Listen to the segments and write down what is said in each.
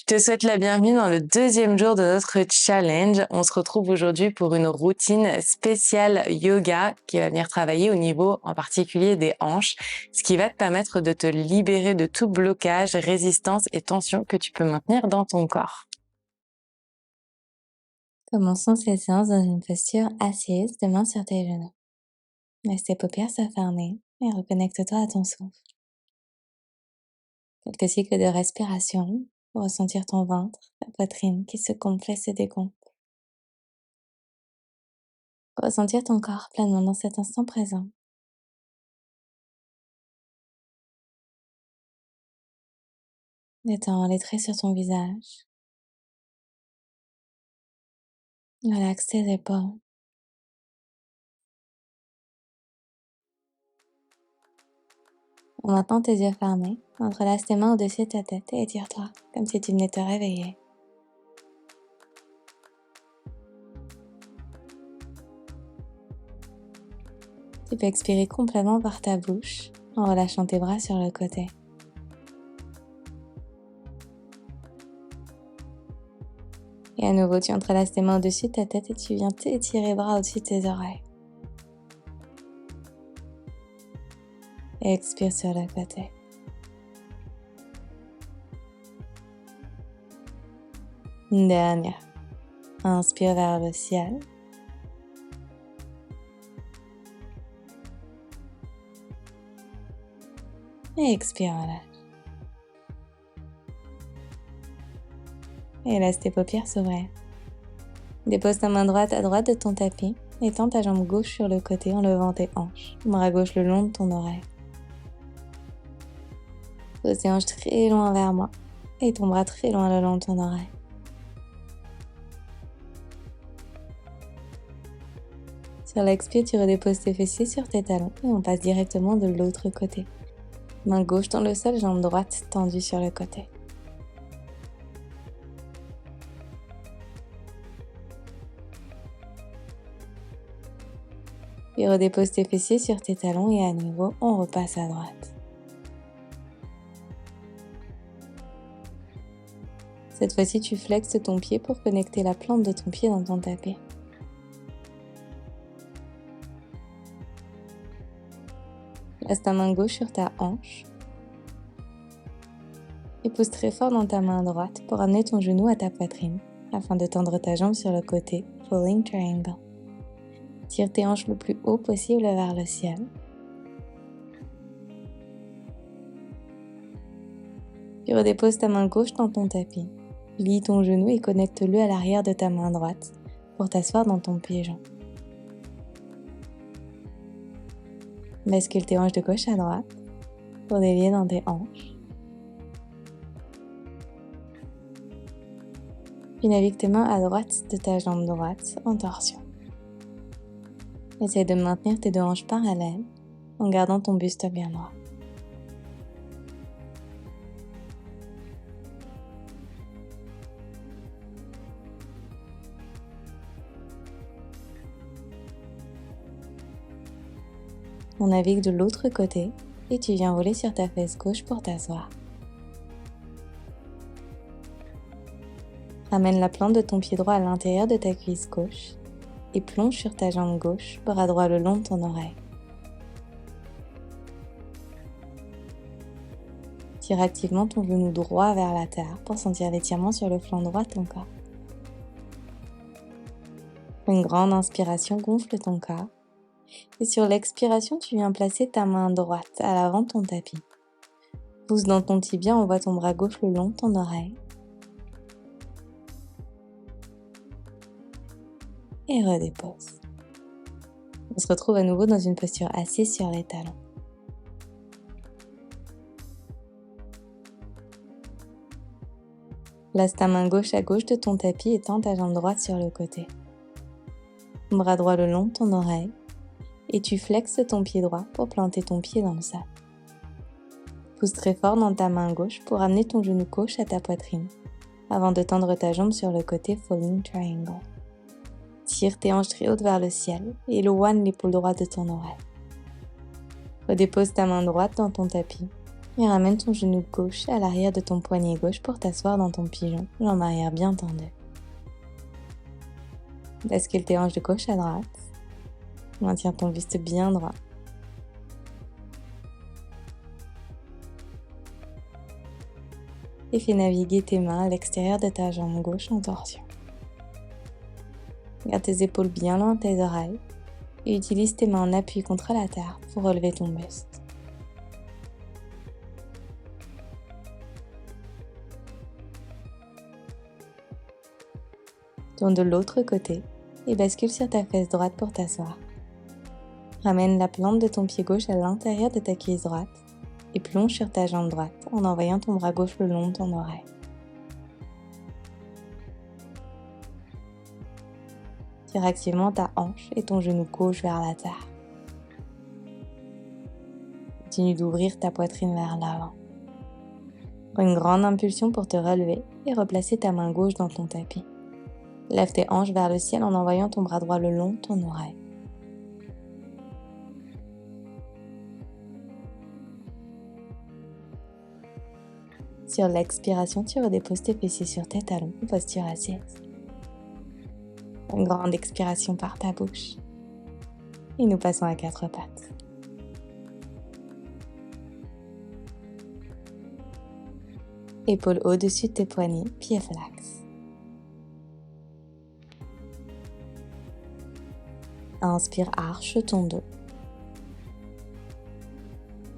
Je te souhaite la bienvenue dans le deuxième jour de notre challenge. On se retrouve aujourd'hui pour une routine spéciale yoga qui va venir travailler au niveau en particulier des hanches, ce qui va te permettre de te libérer de tout blocage, résistance et tension que tu peux maintenir dans ton corps. Commençons cette séance dans une posture assise, de mains sur tes genoux. Laisse tes paupières se fermer et reconnecte-toi à ton souffle. Quelques cycles de respiration pour ressentir ton ventre, ta poitrine qui se gonfle et se dégonfle. Pour ressentir ton corps pleinement dans cet instant présent. Détends les traits sur ton visage. Relaxe tes épaules. En maintenant tes yeux fermés, entrelace tes mains au-dessus de ta tête et étire-toi, comme si tu venais te réveiller. Tu peux expirer complètement par ta bouche en relâchant tes bras sur le côté. Et à nouveau, tu entrelaces tes mains au-dessus de ta tête et tu viens t'étirer les bras au-dessus de tes oreilles. Et expire sur le côté. Une dernière. Inspire vers le ciel. Et expire, relâche. Et laisse tes paupières s'ouvrir. Dépose ta main droite à droite de ton tapis et tends ta jambe gauche sur le côté en levant tes hanches. Bras gauche le long de ton oreille. Pose tes hanches très loin vers moi et ton bras très loin le long de ton oreille. Sur l'expire, tu redéposes tes fessiers sur tes talons et on passe directement de l'autre côté. Main gauche dans le sol, jambe droite tendue sur le côté. Puis redépose tes fessiers sur tes talons et à nouveau, on repasse à droite. Cette fois-ci, tu flexes ton pied pour connecter la plante de ton pied dans ton tapis. Laisse ta main gauche sur ta hanche. Et pousse très fort dans ta main droite pour amener ton genou à ta poitrine afin de tendre ta jambe sur le côté, Falling Triangle. Tire tes hanches le plus haut possible vers le ciel. Puis redépose ta main gauche dans ton tapis. Lie ton genou et connecte-le à l'arrière de ta main droite pour t'asseoir dans ton pigeon. Bascule tes hanches de gauche à droite pour délier dans tes hanches. Puis navigue tes mains à droite de ta jambe droite en torsion. Essaye de maintenir tes deux hanches parallèles en gardant ton buste bien droit. On navigue de l'autre côté et tu viens rouler sur ta fesse gauche pour t'asseoir. Ramène la plante de ton pied droit à l'intérieur de ta cuisse gauche et plonge sur ta jambe gauche, bras droit le long de ton oreille. Tire activement ton genou droit vers la terre pour sentir l'étirement sur le flanc droit de ton corps. Une grande inspiration gonfle ton corps. Et sur l'expiration, tu viens placer ta main droite à l'avant de ton tapis. Pousse dans ton tibia, envoie ton bras gauche le long de ton oreille. Et redépose. On se retrouve à nouveau dans une posture assise sur les talons. Place ta main gauche à gauche de ton tapis et tends ta jambe droite sur le côté. Bras droit le long de ton oreille. Et tu flexes ton pied droit pour planter ton pied dans le sable. Pousse très fort dans ta main gauche pour amener ton genou gauche à ta poitrine, avant de tendre ta jambe sur le côté Falling Triangle. Tire tes hanches très hautes vers le ciel et éloigne l'épaule droite de ton oreille. Redépose ta main droite dans ton tapis Et ramène ton genou gauche à l'arrière de ton poignet gauche pour t'asseoir dans ton pigeon, jambe arrière bien tendue. Bascule tes hanches de gauche à droite. Maintiens ton buste bien droit. Et fais naviguer tes mains à l'extérieur de ta jambe gauche en torsion. Garde tes épaules bien loin de tes oreilles et utilise tes mains en appui contre la terre pour relever ton buste. Tourne de l'autre côté et bascule sur ta fesse droite pour t'asseoir. Ramène la plante de ton pied gauche à l'intérieur de ta cuisse droite et plonge sur ta jambe droite en envoyant ton bras gauche le long de ton oreille. Tire activement ta hanche et ton genou gauche vers la terre. Continue d'ouvrir ta poitrine vers l'avant. Prends une grande impulsion pour te relever et replacer ta main gauche dans ton tapis. Lève tes hanches vers le ciel en envoyant ton bras droit le long de ton oreille. Sur l'expiration, tu redéposes tes fessiers sur tes talons en posture assise. Une grande expiration par ta bouche. Et nous passons à quatre pattes. Épaules au-dessus de tes poignets, pieds flex. Inspire, arche ton dos.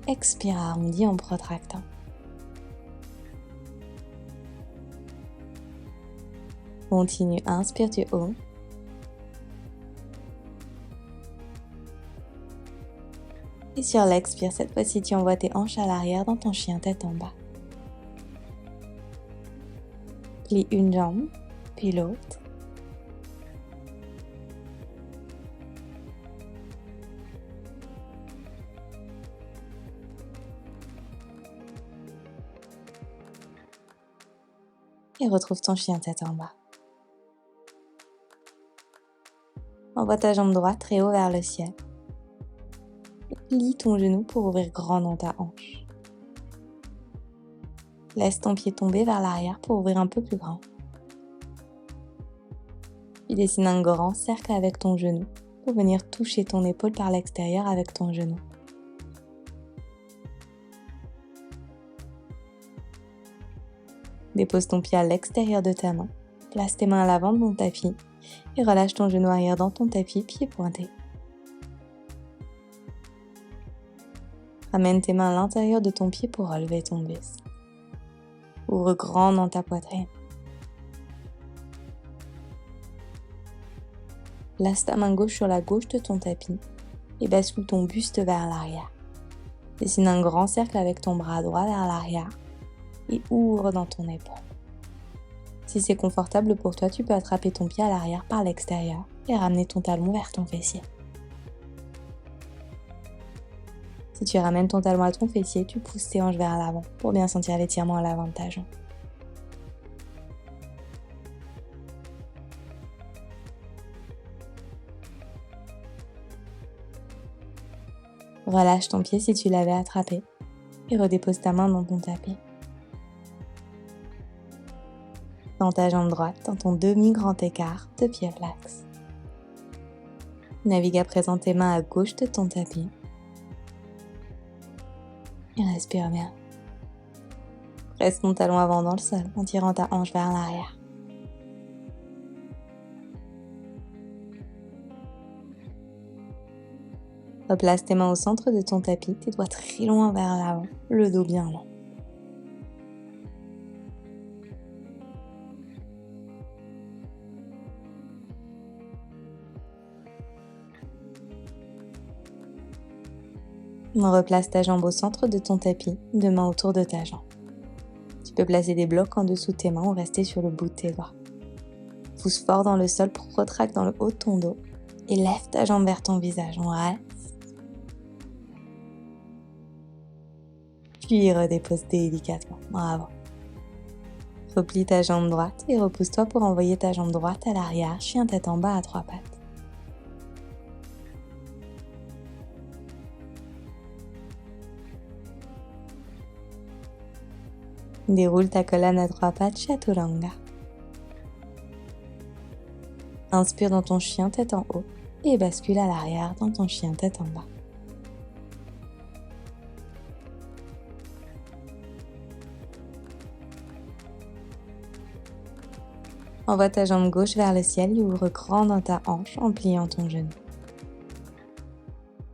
Expire, arrondis en protractant. Continue, inspire, tu haut. Et sur l'expire, cette fois-ci, tu envoies tes hanches à l'arrière dans ton chien tête en bas. Plie une jambe, puis l'autre. Et retrouve ton chien tête en bas. Envoie ta jambe droite très haut vers le ciel. Plie ton genou pour ouvrir grand dans ta hanche. Laisse ton pied tomber vers l'arrière pour ouvrir un peu plus grand. Puis dessine un grand cercle avec ton genou pour venir toucher ton épaule par l'extérieur avec ton genou. Dépose ton pied à l'extérieur de ta main. Place tes mains à l'avant de ton tapis et relâche ton genou arrière dans ton tapis, pied pointé. Ramène tes mains à l'intérieur de ton pied pour relever ton buste. Ouvre grand dans ta poitrine. Place ta main gauche sur la gauche de ton tapis et bascule ton buste vers l'arrière. Dessine un grand cercle avec ton bras droit vers l'arrière et ouvre dans ton épaule. Si c'est confortable pour toi, tu peux attraper ton pied à l'arrière par l'extérieur et ramener ton talon vers ton fessier. Si tu ramènes ton talon à ton fessier, tu pousses tes hanches vers l'avant pour bien sentir l'étirement à l'avant de ta jambe. Relâche ton pied si tu l'avais attrapé et redépose ta main dans ton tapis. Dans ta jambe droite, dans ton demi-grand écart de pied flex. Navigue à présent tes mains à gauche de ton tapis. Et respire bien. Presse ton talon avant dans le sol en tirant ta hanche vers l'arrière. Replace tes mains au centre de ton tapis, tes doigts très loin vers l'avant, le dos bien long. Replace ta jambe au centre de ton tapis, deux mains autour de ta jambe. Tu peux placer des blocs en dessous de tes mains ou rester sur le bout de tes doigts. Pousse fort dans le sol pour retracter dans le haut de ton dos et lève ta jambe vers ton visage. On reste. Puis redépose délicatement. Bravo. Replie ta jambe droite et repousse-toi pour envoyer ta jambe droite à l'arrière, chien tête en bas à trois pattes. Déroule ta colonne à 3 pattes, Chaturanga. Inspire dans ton chien tête en haut et bascule à l'arrière dans ton chien tête en bas. Envoie ta jambe gauche vers le ciel et ouvre grand dans ta hanche en pliant ton genou.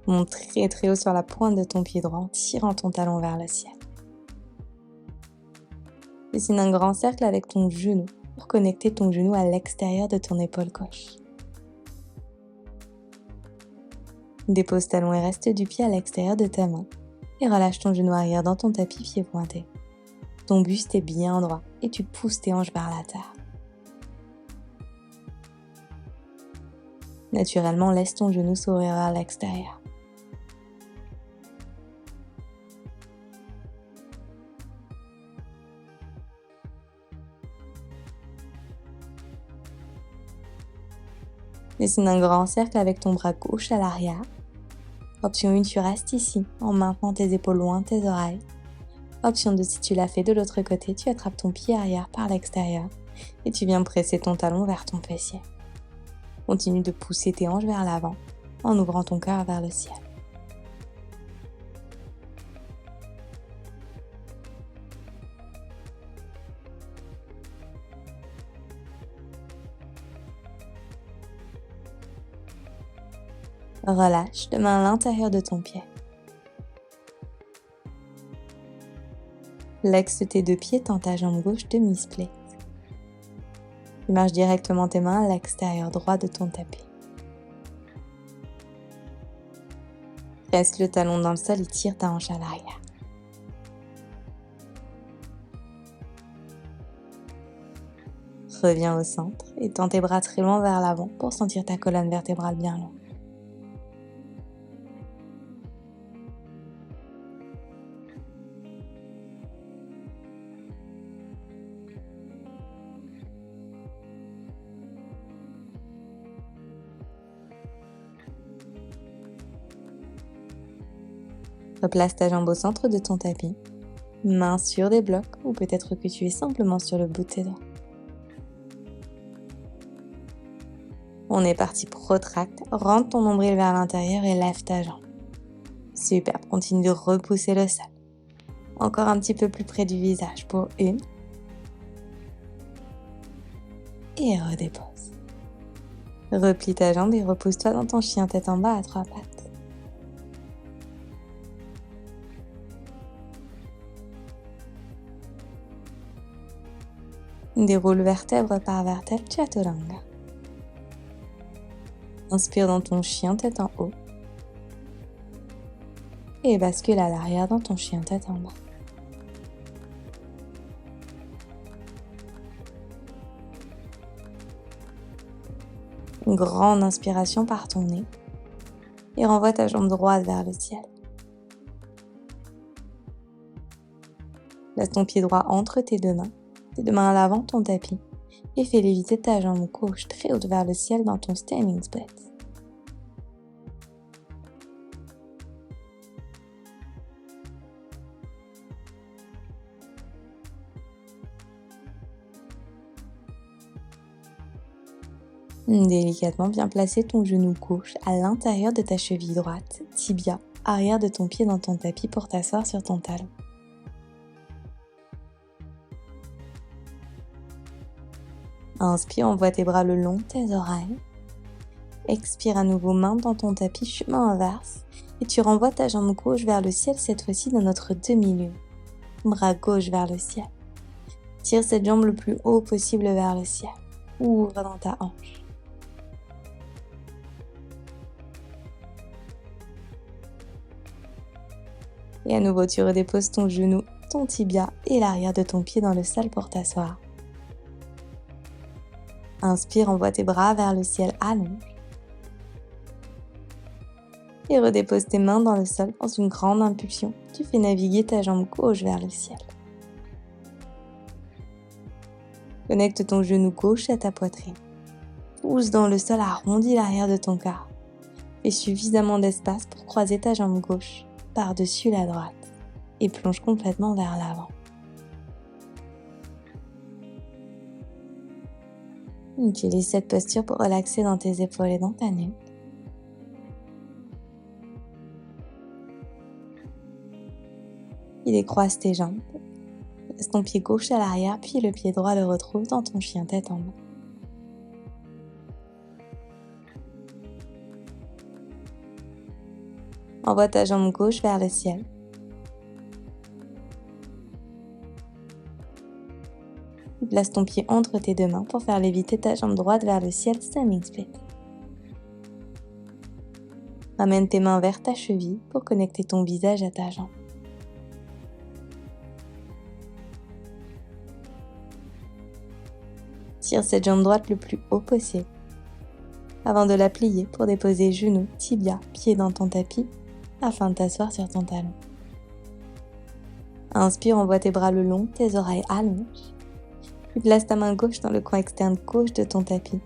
Monte très très haut sur la pointe de ton pied droit en tirant ton talon vers le ciel. Dessine un grand cercle avec ton genou pour connecter ton genou à l'extérieur de ton épaule gauche. Dépose talon et reste du pied à l'extérieur de ta main et relâche ton genou arrière dans ton tapis pied pointé. Ton buste est bien droit et tu pousses tes hanches vers la terre. Naturellement, laisse ton genou s'ouvrir vers l'extérieur. Dessine un grand cercle avec ton bras gauche à l'arrière. Option 1, tu restes ici en maintenant tes épaules loin de tes oreilles. Option 2, si tu l'as fait de l'autre côté, tu attrapes ton pied arrière par l'extérieur et tu viens presser ton talon vers ton fessier. Continue de pousser tes hanches vers l'avant en ouvrant ton cœur vers le ciel. Relâche de main à l'intérieur de ton pied. Flexe tes deux pieds, tends ta jambe gauche demi-split. Tu marches directement tes mains à l'extérieur droit de ton tapis. Presse le talon dans le sol et tire ta hanche à l'arrière. Reviens au centre et tends tes bras très loin vers l'avant pour sentir ta colonne vertébrale bien longue. Replace ta jambe au centre de ton tapis, main sur des blocs ou peut-être que tu es simplement sur le bout de tes doigts. On est parti, protracte, rentre ton nombril vers l'intérieur et lève ta jambe. Super, continue de repousser le sol. Encore un petit peu plus près du visage pour 1. Et redépose. Replie ta jambe et repousse-toi dans ton chien tête en bas à 3 pattes. Déroule vertèbre par vertèbre, Chaturanga. Inspire dans ton chien tête en haut. Et bascule à l'arrière dans ton chien tête en bas. Une grande inspiration par ton nez. Et renvoie ta jambe droite vers le ciel. Laisse ton pied droit entre tes deux mains à l'avant de ton tapis, et fais léviter ta jambe gauche très haute vers le ciel dans ton standing split. Délicatement, viens placer ton genou gauche à l'intérieur de ta cheville droite, tibia, arrière de ton pied dans ton tapis pour t'asseoir sur ton talon. Inspire, envoie tes bras le long de tes oreilles. Expire à nouveau, main dans ton tapis, chemin inverse. Et tu renvoies ta jambe gauche vers le ciel, cette fois-ci dans notre demi-lune. Bras gauche vers le ciel. Tire cette jambe le plus haut possible vers le ciel. Ouvre dans ta hanche. Et à nouveau, tu redéposes ton genou, ton tibia et l'arrière de ton pied dans le sol pour t'asseoir. Inspire, envoie tes bras vers le ciel, allonge. Et redépose tes mains dans le sol dans une grande impulsion. Tu fais naviguer ta jambe gauche vers le ciel. Connecte ton genou gauche à ta poitrine. Pousse dans le sol, arrondis l'arrière de ton corps. Fais suffisamment d'espace pour croiser ta jambe gauche par-dessus la droite et plonge complètement vers l'avant. Utilise cette posture pour relaxer dans tes épaules et dans ta nuque. Il décroise tes jambes. Laisse ton pied gauche à l'arrière, puis le pied droit le retrouve dans ton chien tête en bas. Envoie ta jambe gauche vers le ciel. Place ton pied entre tes deux mains pour faire léviter ta jambe droite vers le ciel, semi-split. Ramène tes mains vers ta cheville pour connecter ton visage à ta jambe. Tire cette jambe droite le plus haut possible avant de la plier pour déposer genoux, tibia, pied dans ton tapis afin de t'asseoir sur ton talon. Inspire, envoie tes bras le long, tes oreilles allongent. Puis place ta main gauche dans le coin externe gauche de ton tapis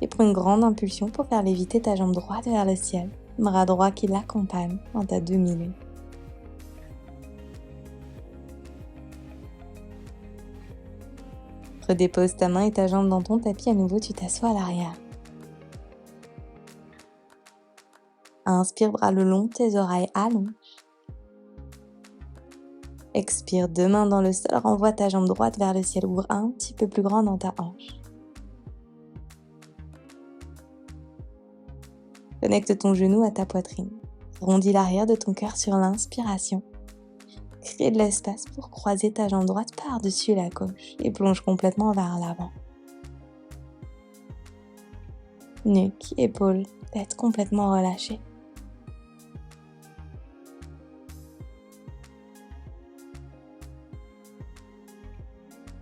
et prends une grande impulsion pour faire léviter ta jambe droite vers le ciel, bras droit qui l'accompagne dans ta demi-lune. Redépose ta main et ta jambe dans ton tapis, à nouveau tu t'assois à l'arrière. Inspire, bras le long, tes oreilles allongent. Expire, deux mains dans le sol, renvoie ta jambe droite vers le ciel, ouvre un petit peu plus grand dans ta hanche. Connecte ton genou à ta poitrine. Rondis l'arrière de ton cœur sur l'inspiration. Crée de l'espace pour croiser ta jambe droite par-dessus la gauche et plonge complètement vers l'avant. Nuque, épaules, tête complètement relâchée.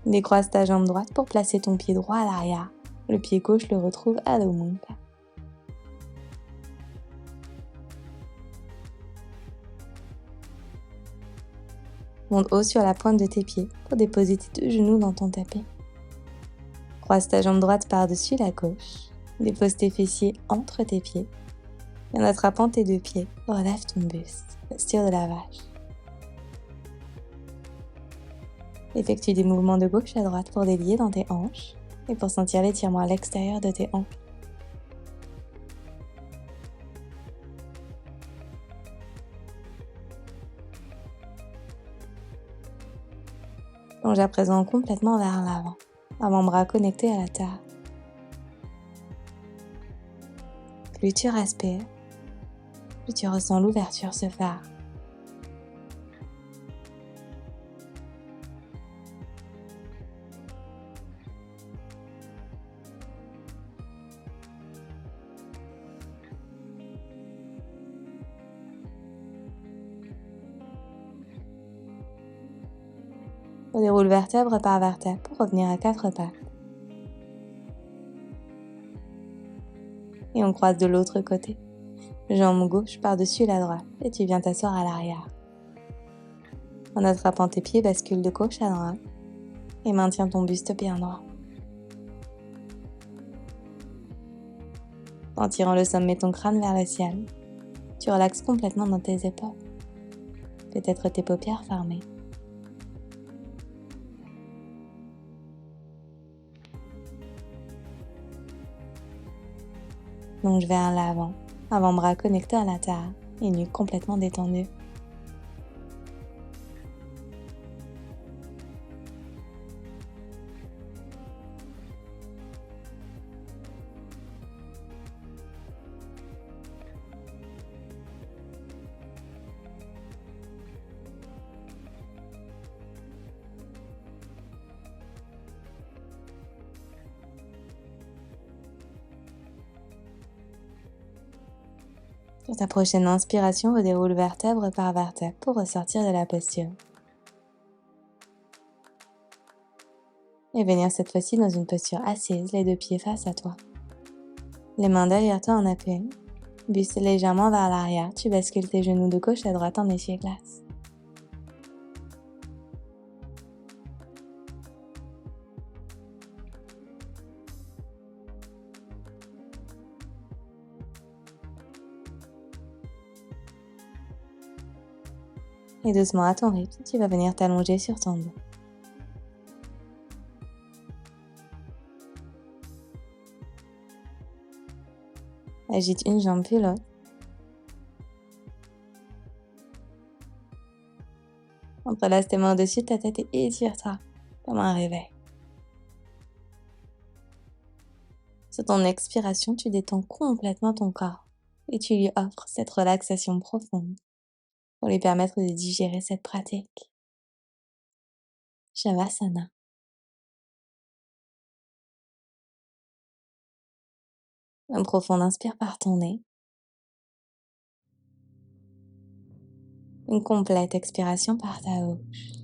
Décroise ta jambe droite pour placer ton pied droit à l'arrière. Le pied gauche le retrouve à l'omumpa. Monte haut sur la pointe de tes pieds pour déposer tes deux genoux dans ton tapis. Croise ta jambe droite par-dessus la gauche. Dépose tes fessiers entre tes pieds. Et en attrapant tes deux pieds, relève ton buste, posture de la vache. Effectue des mouvements de gauche à droite pour délier dans tes hanches et pour sentir l'étirement à l'extérieur de tes hanches. Plonge à présent complètement vers l'avant, avant-bras connecté à la terre. Plus tu respires, plus tu ressens l'ouverture se faire. On déroule vertèbre par vertèbre pour revenir à quatre pattes. Et on croise de l'autre côté. Jambe gauche par-dessus la droite et tu viens t'asseoir à l'arrière. En attrapant tes pieds, bascule de gauche à droite et maintiens ton buste bien droit. En tirant le sommet de ton crâne vers le ciel, tu relaxes complètement dans tes épaules. Peut-être tes paupières fermées. Plonge vers l'avant, avant-bras connecté à la terre et nuque complètement détendue. Sur ta prochaine inspiration, redéroule vertèbre par vertèbre pour ressortir de la posture. Et venir cette fois-ci dans une posture assise, les deux pieds face à toi. Les mains derrière toi en appui. Buste légèrement vers l'arrière, tu bascules tes genoux de gauche à droite en essuie-glace. Et doucement à ton rythme, tu vas venir t'allonger sur ton dos. Agite une jambe puis l'autre. Entrelace tes mains au-dessus de ta tête et étire-toi comme un réveil. Sur ton expiration, tu détends complètement ton corps et tu lui offres cette relaxation profonde pour lui permettre de digérer cette pratique. Shavasana. Un profond inspire par ton nez. Une complète expiration par ta bouche.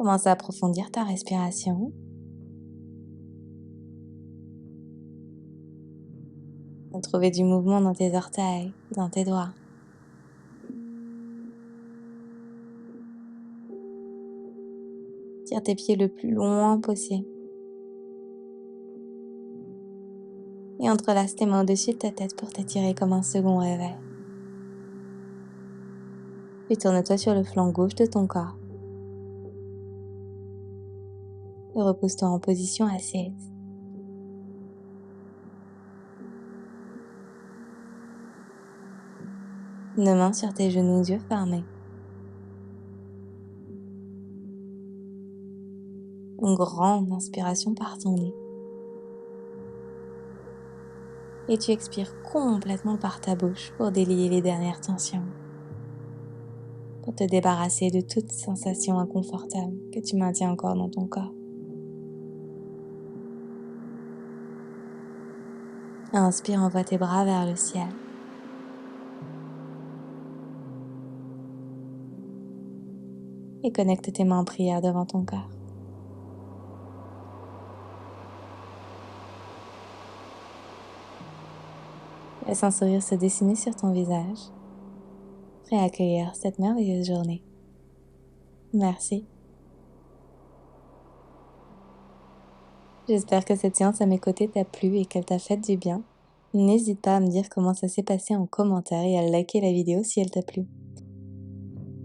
Commence à approfondir ta respiration. À trouver du mouvement dans tes orteils, dans tes doigts. Tire tes pieds le plus loin possible. Et entrelace tes mains au-dessus de ta tête pour t'étirer comme un second réveil. Puis tourne-toi sur le flanc gauche de ton corps. Et repose-toi en position assise. Une main sur tes genoux, yeux fermés. Une grande inspiration par ton nez. Et tu expires complètement par ta bouche pour délier les dernières tensions. Pour te débarrasser de toute sensation inconfortable que tu maintiens encore dans ton corps. Inspire, envoie tes bras vers le ciel. Et connecte tes mains en prière devant ton cœur. Laisse un sourire se dessiner sur ton visage, prêt à accueillir cette merveilleuse journée. Merci. J'espère que cette séance à mes côtés t'a plu et qu'elle t'a fait du bien. N'hésite pas à me dire comment ça s'est passé en commentaire et à liker la vidéo si elle t'a plu.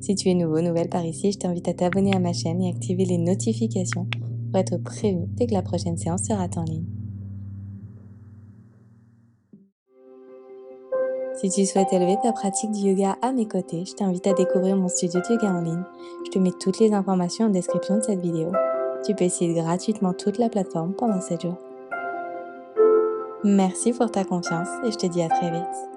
Si tu es nouveau, nouvelle par ici, je t'invite à t'abonner à ma chaîne et activer les notifications pour être prévenu dès que la prochaine séance sera en ligne. Si tu souhaites élever ta pratique du yoga à mes côtés, je t'invite à découvrir mon studio de yoga en ligne. Je te mets toutes les informations en description de cette vidéo. Tu peux essayer gratuitement toute la plateforme pendant 7 jours. Merci pour ta confiance et je te dis à très vite.